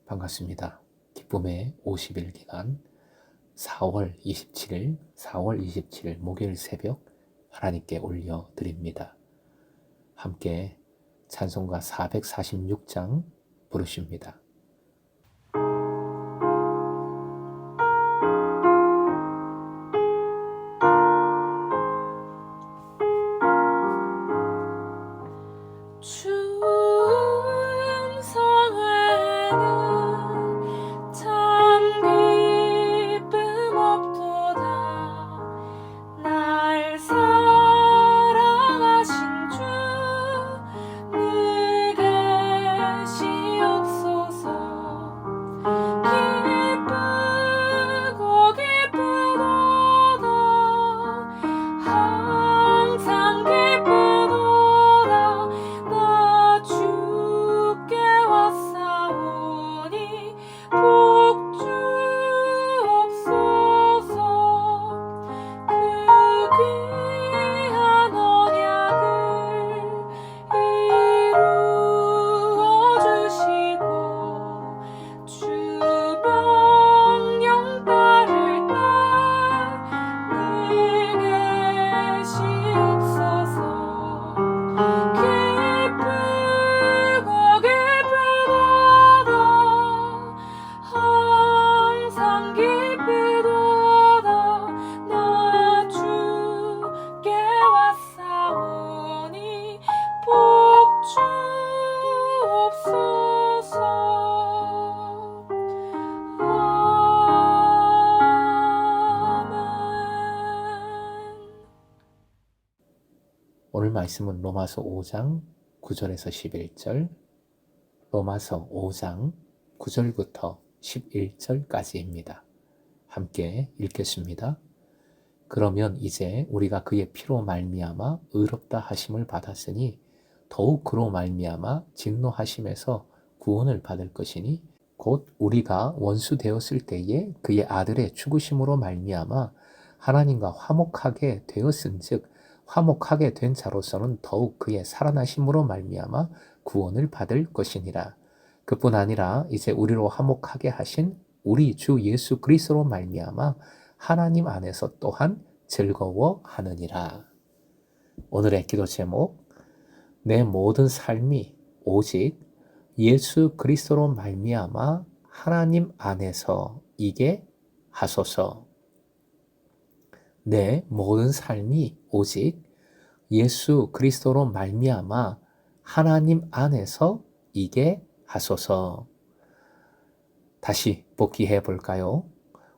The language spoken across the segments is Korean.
반갑습니다. 기쁨의 50일 기간 4월 27일 목요일 새벽 하나님께 올려드립니다. 함께 찬송가 446장 부르십니다. 오늘 말씀은 로마서 5장 9절에서 11절, 로마서 5장 9절부터 11절까지입니다. 함께 읽겠습니다. 그러면 이제 우리가 그의 피로 말미암아 의롭다 하심을 받았으니 더욱 그로 말미암아 진노하심에서 구원을 받을 것이니 곧 우리가 원수 되었을 때에 그의 아들의 죽으심으로 말미암아 하나님과 화목하게 되었은즉 화목하게 된 자로서는 더욱 그의 살아나심으로 말미암아 구원을 받을 것이니라. 그뿐 아니라 이제 우리로 화목하게 하신 우리 주 예수 그리스도로 말미암아 하나님 안에서 또한 즐거워하느니라. 오늘의 기도 제목, 내 모든 삶이 오직 예수 그리스도로 말미암아 하나님 안에서 이게 하소서. 내 모든 삶이 오직 예수 그리스도로 말미암아 하나님 안에서 이게 하소서. 다시 복기해 볼까요?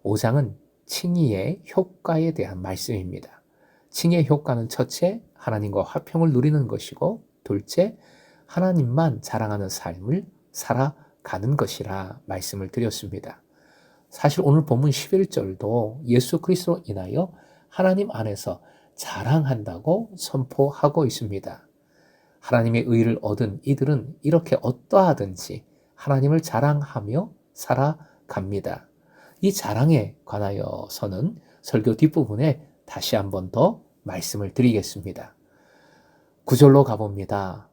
5장은 칭의의 효과에 대한 말씀입니다. 칭의의 효과는 첫째, 하나님과 화평을 누리는 것이고, 둘째, 하나님만 자랑하는 삶을 살아가는 것이라 말씀을 드렸습니다. 사실 오늘 본문 11절도 예수 그리스도로 인하여 하나님 안에서 자랑한다고 선포하고 있습니다. 하나님의 의를 얻은 이들은 이렇게 어떠하든지 하나님을 자랑하며 살아갑니다. 이 자랑에 관하여서는 설교 뒷부분에 다시 한 번 더 말씀을 드리겠습니다. 9절로 가봅니다.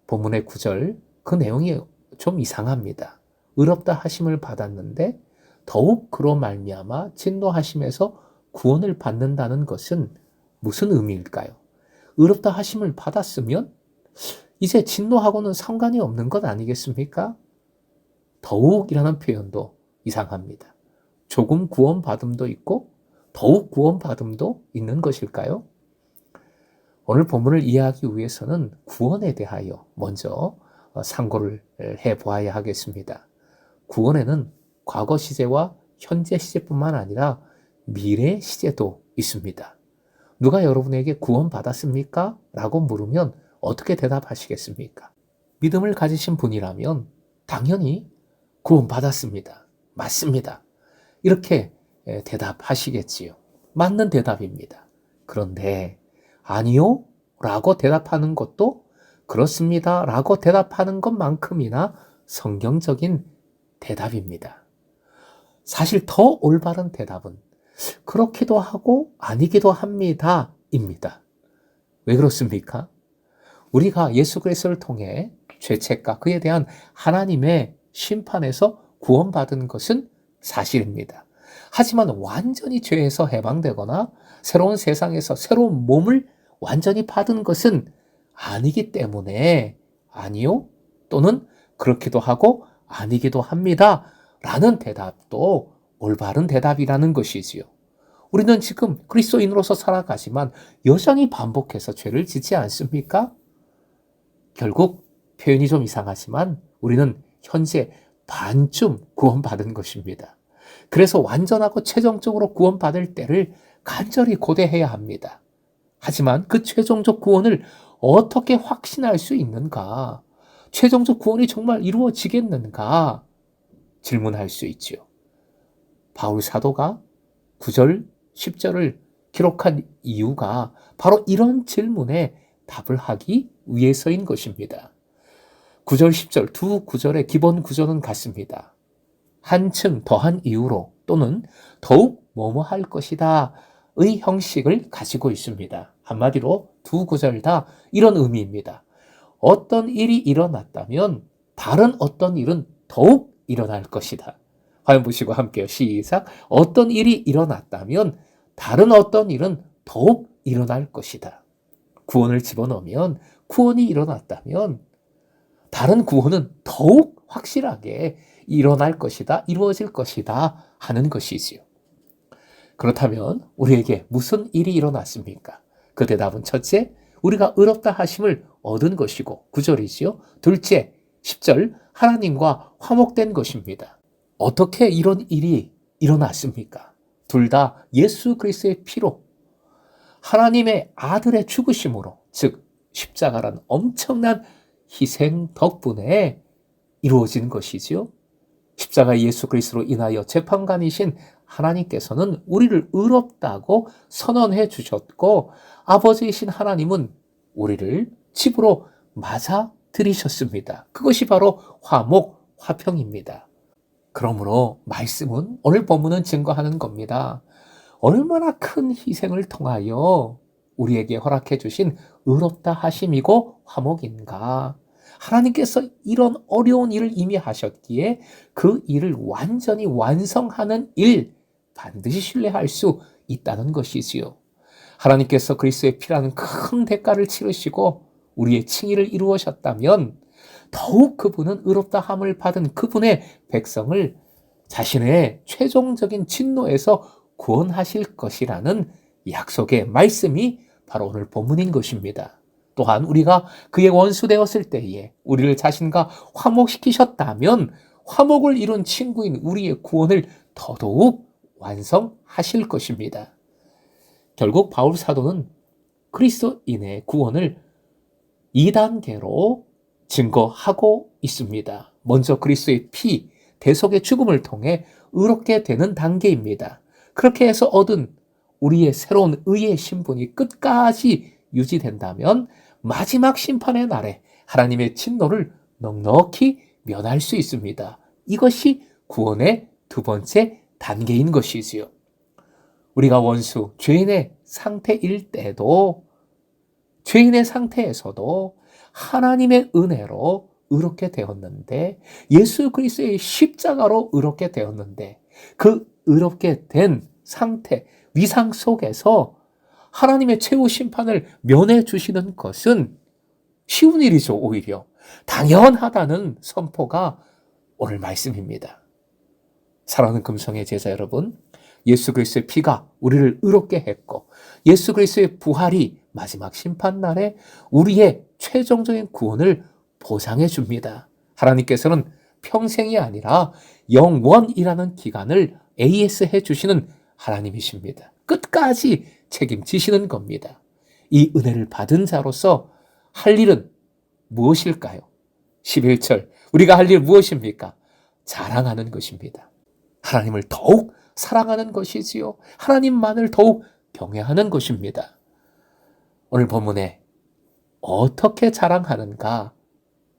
본문의 9절, 그 내용이 좀 이상합니다. 의롭다 하심을 받았는데 더욱 그로 말미암아 진노하심에서 구원을 받는다는 것은 무슨 의미일까요? 의롭다 하심을 받았으면 이제 진노하고는 상관이 없는 것 아니겠습니까? 더욱이라는 표현도 이상합니다. 조금 구원받음도 있고 더욱 구원받음도 있는 것일까요? 오늘 본문을 이해하기 위해서는 구원에 대하여 먼저 상고를 해보아야 하겠습니다. 구원에는 과거 시제와 현재 시제뿐만 아니라 미래 시제도 있습니다. 누가 여러분에게 구원 받았습니까? 라고 물으면 어떻게 대답하시겠습니까? 믿음을 가지신 분이라면 당연히 구원 받았습니다. 맞습니다. 이렇게 대답하시겠지요. 맞는 대답입니다. 그런데 아니요? 라고 대답하는 것도 그렇습니다. 라고 대답하는 것만큼이나 성경적인 대답입니다. 사실 더 올바른 대답은 그렇기도 하고 아니기도 합니다. 입니다. 왜 그렇습니까? 우리가 예수 그리스도를 통해 죄책과 그에 대한 하나님의 심판에서 구원받은 것은 사실입니다. 하지만 완전히 죄에서 해방되거나 새로운 세상에서 새로운 몸을 완전히 받은 것은 아니기 때문에 아니요 또는 그렇기도 하고 아니기도 합니다 라는 대답도 올바른 대답이라는 것이지요. 우리는 지금 그리스도인으로서 살아가지만 여전히 반복해서 죄를 짓지 않습니까? 결국 표현이 좀 이상하지만 우리는 현재 반쯤 구원받은 것입니다. 그래서 완전하고 최종적으로 구원받을 때를 간절히 고대해야 합니다. 하지만 그 최종적 구원을 어떻게 확신할 수 있는가? 최종적 구원이 정말 이루어지겠는가? 질문할 수 있지요. 바울 사도가 9절, 10절을 기록한 이유가 바로 이런 질문에 답을 하기 위해서인 것입니다. 9절, 10절 두 구절의 기본 구조는 같습니다. 한층 더한 이유로 또는 더욱 뭐뭐 할 것이다 의 형식을 가지고 있습니다. 한마디로 두 구절 다 이런 의미입니다. 어떤 일이 일어났다면 다른 어떤 일은 더욱 일어날 것이다. 화면 보시고 함께요. 시작. 어떤 일이 일어났다면 다른 어떤 일은 더욱 일어날 것이다. 구원을 집어넣으면 구원이 일어났다면 다른 구원은 더욱 확실하게 일어날 것이다, 이루어질 것이다 하는 것이지요. 그렇다면 우리에게 무슨 일이 일어났습니까? 그 대답은 첫째, 우리가 의롭다 하심을 얻은 것이고 9절이지요. 둘째, 10절, 하나님과 화목된 것입니다. 어떻게 이런 일이 일어났습니까? 둘 다 예수 그리스도의 피로 하나님의 아들의 죽으심으로, 즉 십자가란 엄청난 희생 덕분에 이루어진 것이지요. 십자가 예수 그리스도로 인하여 재판관이신 하나님께서는 우리를 의롭다고 선언해 주셨고 아버지이신 하나님은 우리를 집으로 맞아 들이셨습니다. 그것이 바로 화목, 화평입니다. 그러므로 말씀은 오늘 본문은 증거하는 겁니다. 얼마나 큰 희생을 통하여 우리에게 허락해 주신 의롭다 하심이고 화목인가. 하나님께서 이런 어려운 일을 이미 하셨기에 그 일을 완전히 완성하는 일 반드시 신뢰할 수 있다는 것이지요. 하나님께서 그리스도의 피라는 큰 대가를 치르시고 우리의 칭의를 이루셨다면 더욱 그분은 의롭다 함을 받은 그분의 백성을 자신의 최종적인 진노에서 구원하실 것이라는 약속의 말씀이 바로 오늘 본문인 것입니다. 또한 우리가 그의 원수 되었을 때에 우리를 자신과 화목시키셨다면 화목을 이룬 친구인 우리의 구원을 더더욱 완성하실 것입니다. 결국 바울 사도는 그리스도인의 구원을 2단계로 증거하고 있습니다. 먼저 그리스도의 피, 대속의 죽음을 통해 의롭게 되는 단계입니다. 그렇게 해서 얻은 우리의 새로운 의의 신분이 끝까지 유지된다면 마지막 심판의 날에 하나님의 진노를 넉넉히 면할 수 있습니다. 이것이 구원의 두 번째 단계인 것이지요. 우리가 원수, 죄인의 상태일 때도 죄인의 상태에서도 하나님의 은혜로 의롭게 되었는데 예수 그리스도의 십자가로 의롭게 되었는데 그 의롭게 된 상태, 위상 속에서 하나님의 최후 심판을 면해 주시는 것은 쉬운 일이죠. 오히려 당연하다는 선포가 오늘 말씀입니다. 사랑하는 금성의 제자 여러분, 예수 그리스도의 피가 우리를 의롭게 했고 예수 그리스도의 부활이 마지막 심판날에 우리의 최종적인 구원을 보장해 줍니다. 하나님께서는 평생이 아니라 영원이라는 기간을 AS 해주시는 하나님이십니다. 끝까지 책임지시는 겁니다. 이 은혜를 받은 자로서 할 일은 무엇일까요? 11절 우리가 할 일 무엇입니까? 자랑하는 것입니다. 하나님을 더욱 사랑하는 것이지요. 하나님만을 더욱 경외하는 것입니다. 오늘 본문에 어떻게 자랑하는가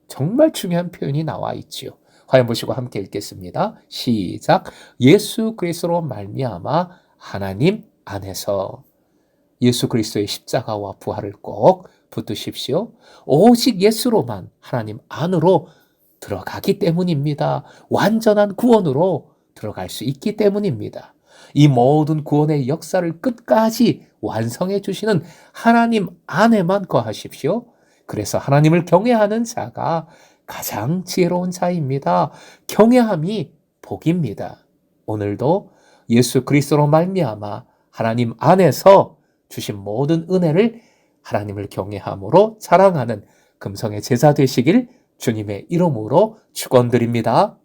정말 중요한 표현이 나와 있지요. 화면 보시고 함께 읽겠습니다. 시작. 예수 그리스도로 말미암아 하나님 안에서. 예수 그리스도의 십자가와 부활을 꼭 붙드십시오. 오직 예수로만 하나님 안으로 들어가기 때문입니다. 완전한 구원으로 들어갈 수 있기 때문입니다. 이 모든 구원의 역사를 끝까지 완성해 주시는 하나님 안에만 거하십시오. 그래서 하나님을 경외하는 자가 가장 지혜로운 자입니다. 경외함이 복입니다. 오늘도 예수 그리스도로 말미암아 하나님 안에서 주신 모든 은혜를 하나님을 경외함으로 자랑하는 금성의 제자 되시길 주님의 이름으로 축원드립니다.